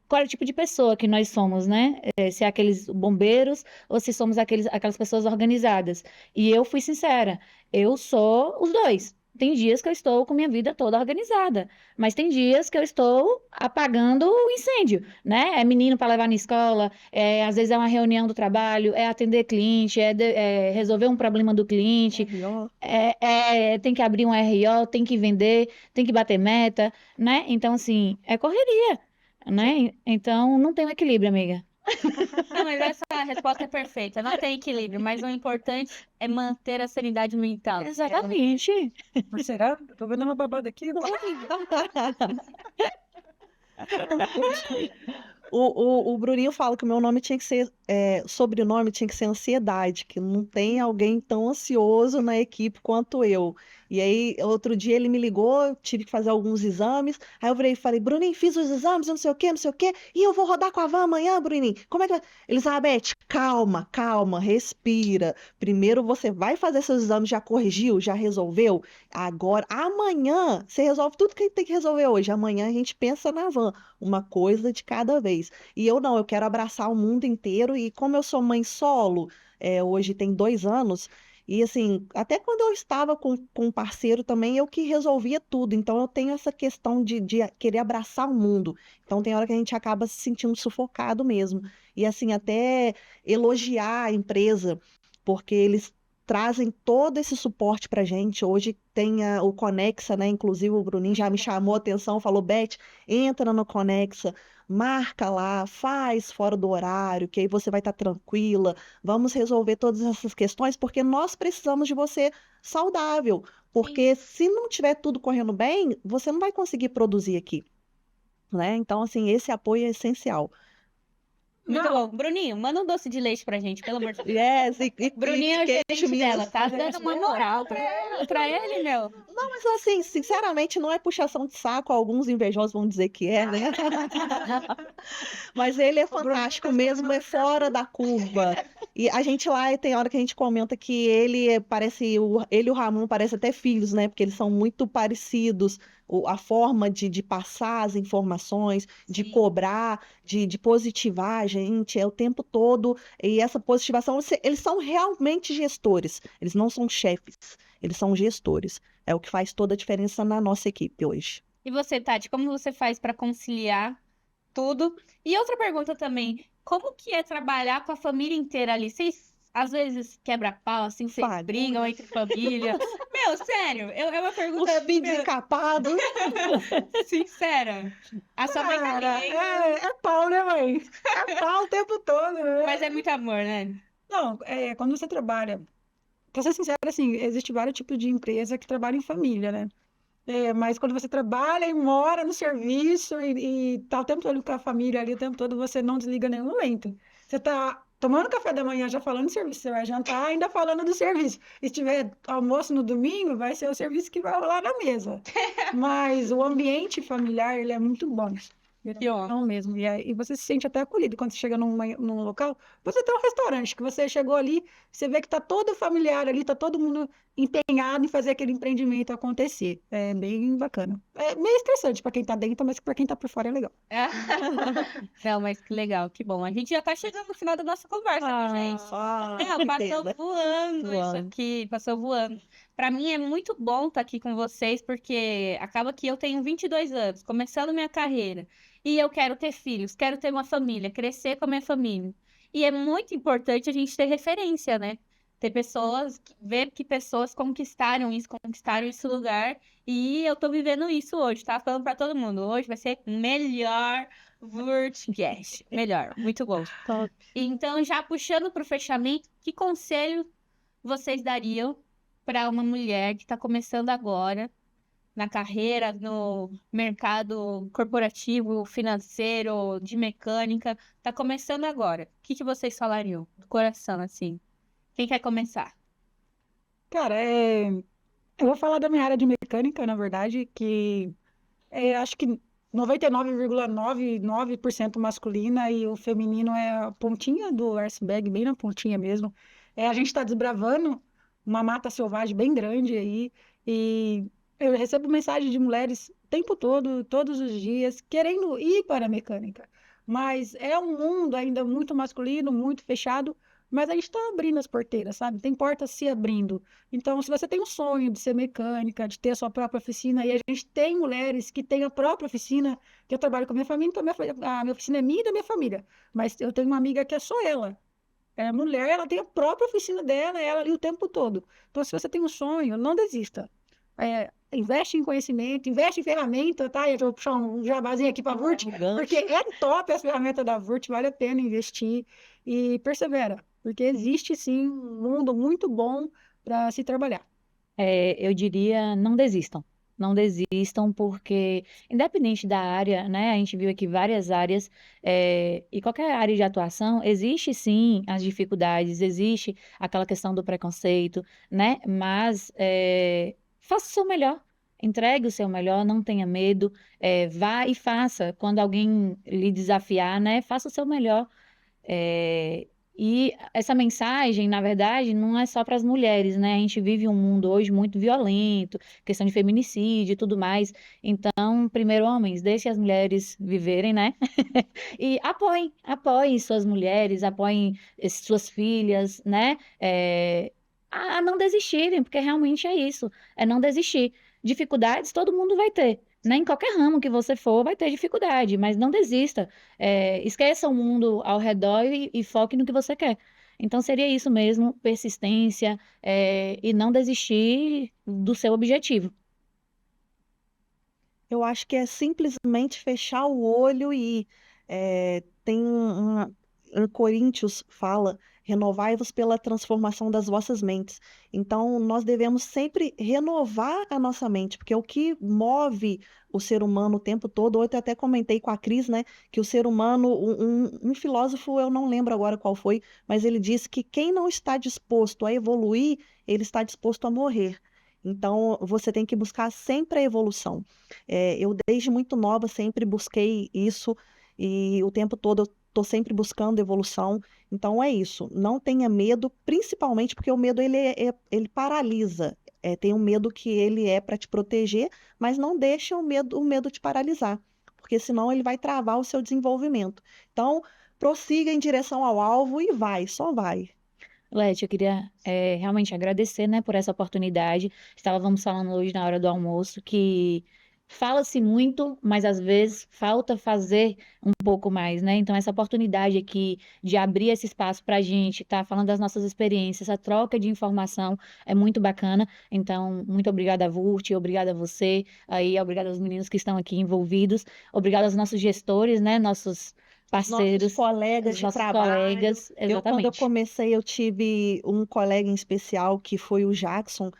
qual era o tipo de pessoa que nós somos, né? Se é aqueles bombeiros ou se somos aquelas pessoas organizadas. E eu fui sincera, eu sou os dois. Tem dias que eu estou com minha vida toda organizada, mas tem dias que eu estou apagando o incêndio, né? É menino para levar na escola, às vezes é uma reunião do trabalho, é atender cliente, é resolver um problema do cliente, Pior. tem que abrir um RO, tem que vender, tem que bater meta, né? Então, assim, é correria, né? Então, não tem um equilíbrio, amiga. Não, mas essa resposta é perfeita. Não tem equilíbrio, mas o importante é manter a sanidade mental. Exatamente. Será? Tô vendo uma babada aqui. O Bruninho fala que o meu nome tinha que ser, sobrenome tinha que ser ansiedade, que não tem alguém tão ansioso na equipe quanto eu. E aí, outro dia ele me ligou, eu tive que fazer alguns exames. Aí eu virei e falei, Bruninho, fiz os exames, não sei o quê, não sei o quê, e eu vou rodar com a van amanhã, Bruninho. Como é que vai? Elizabeth, calma, calma, respira. Primeiro você vai fazer seus exames, já corrigiu, já resolveu? Agora, amanhã, você resolve tudo que tem que resolver hoje. Amanhã a gente pensa na van, uma coisa de cada vez. E eu não, eu quero abraçar o mundo inteiro. E como eu sou mãe solo, hoje tem 2 anos, e assim, até quando eu estava com um parceiro também, eu que resolvia tudo. Então eu tenho essa questão de querer abraçar o mundo. Então tem hora que a gente acaba se sentindo sufocado mesmo. E assim, até elogiar a empresa, porque eles trazem todo esse suporte pra gente. Hoje tem o Conexa, né? Inclusive o Bruninho já me chamou a atenção, falou, Beth, entra no Conexa, marca lá, faz fora do horário, que aí você vai estar tranquila. Vamos resolver todas essas questões, porque nós precisamos de você saudável. Porque se não tiver tudo correndo bem, você não vai conseguir produzir aqui, né? Então, assim, esse apoio é essencial. Muito bom. Bruninho, manda um doce de leite pra gente, pelo amor de Deus. Yes, Bruninho é o queijo gerente Minas. dela, tá dando uma moral pra ele, meu. Não, mas assim, sinceramente, não é puxação de saco, alguns invejosos vão dizer que é, né? Mas ele é fantástico mesmo, é fora da curva. E a gente lá, tem hora que a gente comenta que ele parece, ele e o Ramon parecem até filhos, né? Porque eles são muito parecidos. A forma de passar as informações, de Sim. cobrar, de positivar a gente, é o tempo todo. E essa positivação, eles são realmente gestores, eles não são chefes, eles são gestores. É o que faz toda a diferença na nossa equipe hoje. E você, Tati, como você faz pra conciliar tudo? E outra pergunta também, como que é trabalhar com a família inteira ali? Vocês, às vezes, quebra-pau, assim, vocês Fala. brigam entre família? Meu, sério, é uma O pergunta Rabin desencapado. sincera. A sua mãe Cara, também, é pau, né, mãe? É pau o tempo todo, né? mas é muito amor, né? Não, quando você trabalha, pra ser sincero, assim, existe vários tipos de empresa que trabalham em família, né? Mas quando você trabalha e mora no serviço e tá o tempo todo com a família ali, o tempo todo, você não desliga em nenhum momento. Você tá tomando café da manhã já falando de serviço, você vai jantar ainda falando do serviço. E se tiver almoço no domingo, vai ser o serviço que vai rolar na mesa. Mas o ambiente familiar, ele é muito bom. Que ó. Não mesmo. E você se sente até acolhido quando você chega num local. Você tem um restaurante que você chegou ali, você vê que tá todo familiar ali, tá todo mundo empenhado em fazer aquele empreendimento acontecer. É bem bacana. É meio estressante para quem tá dentro, mas para quem tá por fora é legal. Não, mas que legal, que bom. A gente já tá chegando no final da nossa conversa, né, gente? Não, passou Entenda. voando isso Voando. aqui, passou voando. Pra mim é muito bom estar aqui com vocês, porque acaba que eu tenho 22 anos, começando minha carreira, e eu quero ter filhos, quero ter uma família, crescer com a minha família. E é muito importante a gente ter referência, né? Ter pessoas, ver que pessoas conquistaram esse lugar, e eu tô vivendo isso hoje, tá? Falando pra todo mundo, hoje vai ser melhor Vurtcast. Melhor, muito bom. Top. Então, já puxando para o fechamento, que conselho vocês dariam para uma mulher que está começando agora na carreira, no mercado corporativo, financeiro, de mecânica, está começando agora? O que vocês falariam do coração, assim? Quem quer começar? Cara, eu vou falar da minha área de mecânica, na verdade, que acho que 99,99% masculina e o feminino é a pontinha do iceberg, bem na pontinha mesmo. A gente está desbravando uma mata selvagem bem grande aí e eu recebo mensagem de mulheres o tempo todo, todos os dias, querendo ir para a mecânica. Mas é um mundo ainda muito masculino, muito fechado, mas a gente está abrindo as porteiras, sabe? Tem portas se abrindo. Então, se você tem um sonho de ser mecânica, de ter a sua própria oficina, e a gente tem mulheres que têm a própria oficina, que eu trabalho com a minha família, então a minha oficina é minha e da minha família. Mas eu tenho uma amiga que é só ela. É mulher, ela tem a própria oficina dela, ela ali o tempo todo. Então, se você tem um sonho, não desista. Investe em conhecimento, investe em ferramenta, tá? Eu vou puxar um jabazinho aqui para a Vurt, porque é top as ferramentas da Vurt, vale a pena investir e persevera, porque existe sim um mundo muito bom para se trabalhar. Eu diria, não desistam. Não desistam, porque, independente da área, né? A gente viu aqui várias áreas, e qualquer área de atuação, existe sim as dificuldades, existe aquela questão do preconceito, né? Mas faça o seu melhor, entregue o seu melhor, não tenha medo, vá e faça. Quando alguém lhe desafiar, né? Faça o seu melhor. É, e essa mensagem, na verdade, não é só para as mulheres, né? A gente vive um mundo hoje muito violento, questão de feminicídio e tudo mais. Então, primeiro, homens, deixem as mulheres viverem, né? E apoiem suas mulheres, apoiem suas filhas, né? A não desistirem, porque realmente é isso, é não desistir. Dificuldades todo mundo vai ter. Né? Em qualquer ramo que você for, vai ter dificuldade, mas não desista. Esqueça o mundo ao redor e foque no que você quer. Então, seria isso mesmo, persistência, e não desistir do seu objetivo. Eu acho que é simplesmente fechar o olho e tem em Coríntios fala, renovai-vos pela transformação das vossas mentes. Então, nós devemos sempre renovar a nossa mente, porque é o que move o ser humano o tempo todo. Ontem eu até comentei com a Cris, né, que o ser humano, um filósofo, eu não lembro agora qual foi, mas ele disse que quem não está disposto a evoluir, ele está disposto a morrer. Então, você tem que buscar sempre a evolução. Eu, desde muito nova, sempre busquei isso e o tempo todo eu estou sempre buscando evolução. Então, é isso. Não tenha medo, principalmente porque o medo ele paralisa. Tem um medo que ele é para te proteger, mas não deixa o medo te paralisar, porque senão ele vai travar o seu desenvolvimento. Então, prossiga em direção ao alvo e vai, só vai. Leti, eu queria realmente agradecer, né, por essa oportunidade. Estávamos falando hoje na hora do almoço que fala-se muito, mas às vezes falta fazer um pouco mais, né? Então, essa oportunidade aqui de abrir esse espaço para a gente, tá falando das nossas experiências, essa troca de informação é muito bacana. Então, muito obrigada, Vurt, obrigada a você, aí, obrigada aos meninos que estão aqui envolvidos, obrigada aos nossos gestores, né, nossos parceiros, Nossos colegas de nossos trabalho. colegas, Quando eu exatamente. comecei, eu tive um colega em especial que foi o Jackson,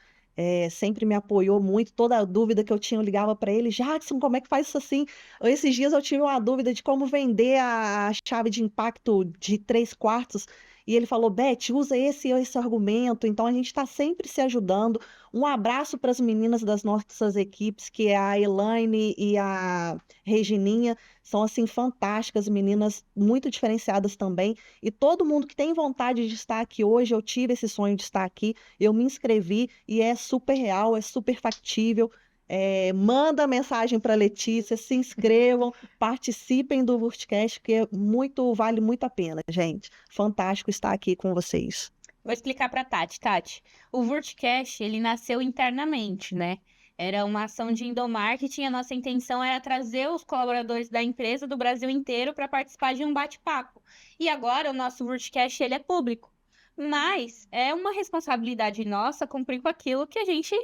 sempre me apoiou muito. Toda dúvida que eu tinha, eu ligava para ele: Jackson, como é que faz isso assim? Esses dias eu tive uma dúvida de como vender a chave de impacto de 3/4. e ele falou, Beth, usa esse argumento. Então a gente está sempre se ajudando. Um abraço para as meninas das nossas equipes, que é a Elaine e a Regininha, são assim fantásticas, meninas muito diferenciadas também. E todo mundo que tem vontade de estar aqui hoje, eu tive esse sonho de estar aqui, eu me inscrevi e é super real, é super factível. Manda mensagem para Letícia, se inscrevam, participem do Vurtcast, que vale muito a pena, gente. Fantástico estar aqui com vocês. Vou explicar para Tati. Tati, o Vurtcast, ele nasceu internamente, né? Era uma ação de endomarketing, a nossa intenção era trazer os colaboradores da empresa do Brasil inteiro para participar de um bate-papo. E agora o nosso Vurtcast, ele é público. Mas é uma responsabilidade nossa cumprir com aquilo que a gente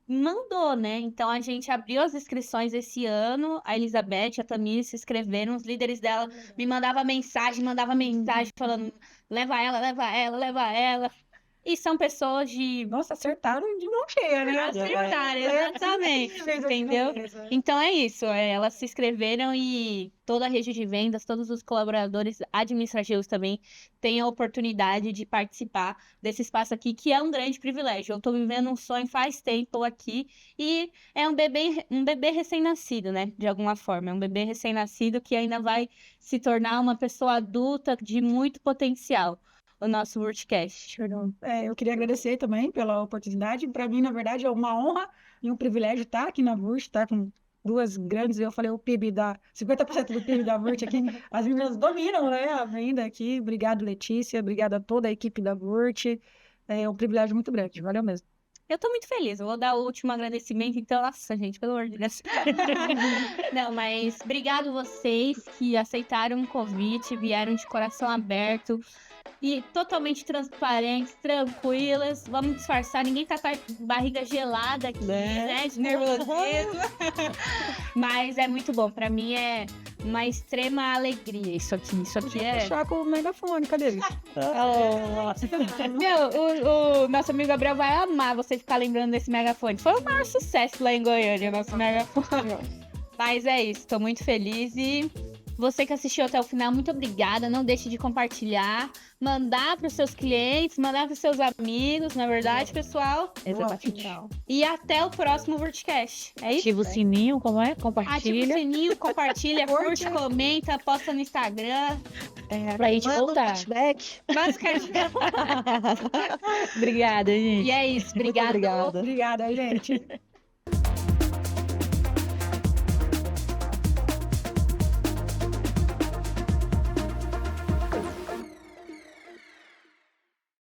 mandou, né? Então a gente abriu as inscrições esse ano, a Elizabeth, a Tamires se inscreveram, os líderes dela me mandavam mensagem falando, leva ela, leva ela, leva ela. E são pessoas de... Nossa, acertaram de mão cheia, né? Acertaram, exatamente, entendeu? Então é isso, elas se inscreveram e toda a rede de vendas, todos os colaboradores administrativos também têm a oportunidade de participar desse espaço aqui, que é um grande privilégio. Eu estou vivendo um sonho faz tempo aqui e é um bebê recém-nascido, né? De alguma forma, é um bebê recém-nascido que ainda vai se tornar uma pessoa adulta de muito potencial. O nosso Vurtcast. Eu queria agradecer também pela oportunidade. Para mim, na verdade, é uma honra e um privilégio estar aqui na Vurt, estar com duas grandes, eu falei o PIB 50% do PIB da Vurt aqui. As meninas dominam, né, a venda aqui. Obrigado, Letícia. Obrigado a toda a equipe da Vurt. É um privilégio muito grande. Valeu mesmo. Eu tô muito feliz. Eu vou dar o último agradecimento, então, nossa, gente, pelo amor de Deus. Não, mas obrigado vocês que aceitaram o convite, vieram de coração aberto e totalmente transparentes, tranquilas. Vamos disfarçar, ninguém tá com barriga gelada aqui, né? De nervosismo. Mas é muito bom. Pra mim é uma extrema alegria isso aqui. Isso aqui é... Fechar com o megafone, cadê ele? Meu, o nosso amigo Gabriel vai amar você ficar lembrando desse megafone. Foi o maior sucesso lá em Goiânia, o nosso megafone. Mas é isso, tô muito feliz e você que assistiu até o final, muito obrigada. Não deixe de compartilhar, mandar para os seus clientes, mandar para os seus amigos, na verdade, pessoal. Exatamente. E até o próximo Vurtcast. É isso? Ativa o sininho, como é? Ativa o Compartilha. sininho, compartilha, curte, comenta, posta no Instagram. Pra gente Manda um voltar. feedback. Basicamente. Obrigada, gente. E é isso. Muito Obrigada. obrigada. Obrigada, gente.